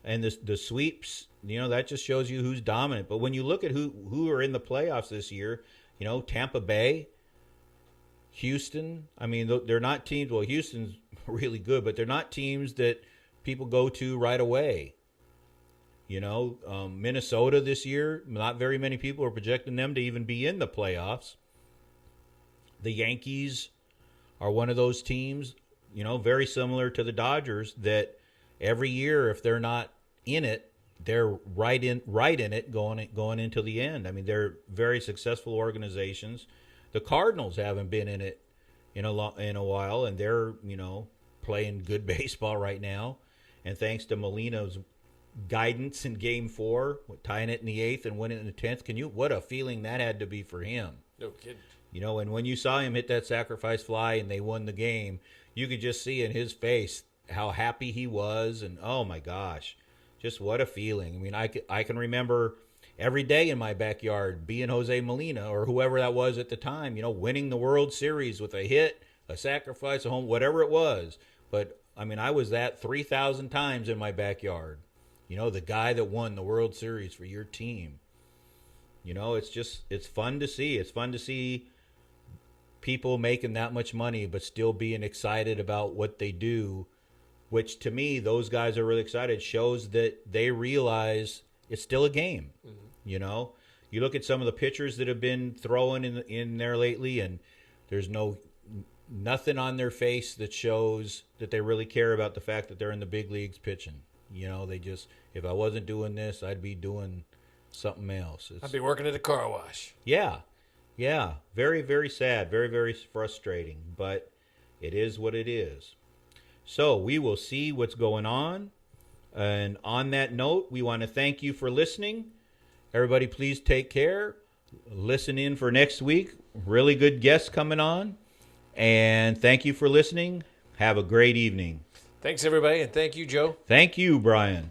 And the sweeps, that just shows you who's dominant. But when you look at who are in the playoffs this year, Tampa Bay, Houston, I mean, they're not teams. Well, Houston's really good, but they're not teams that people go to right away. Minnesota this year, not very many people are projecting them to even be in the playoffs. The Yankees are one of those teams, very similar to the Dodgers, that every year, if they're not in it, they're right in it going into the end. I mean, they're very successful organizations. The Cardinals haven't been in it in a while, and they're playing good baseball right now. And thanks to Molina's guidance in Game 4, tying it in the 8th and winning in the 10th. What a feeling that had to be for him. No kidding. And when you saw him hit that sacrifice fly and they won the game, you could just see in his face how happy he was. And, oh, my gosh, just what a feeling. I mean, I can remember every day in my backyard being Jose Molina or whoever that was at the time, winning the World Series with a hit, a sacrifice, a home, whatever it was. But, I mean, I was that 3,000 times in my backyard. The guy that won the World Series for your team. It's fun to see. It's fun to see people making that much money but still being excited about what they do, which to me, those guys are really excited. Shows that they realize it's still a game. Mm-hmm. You look at some of the pitchers that have been throwing in there lately, and there's nothing on their face that shows that they really care about the fact that they're in the big leagues pitching. They just, if I wasn't doing this, I'd be doing something else. I'd be working at a car wash. Yeah. Very, very sad. Very, very frustrating. But it is what it is. So we will see what's going on. And on that note, we want to thank you for listening. Everybody, please take care. Listen in for next week. Really good guests coming on. And thank you for listening. Have a great evening. Thanks, everybody, and thank you, Joe. Thank you, Brian.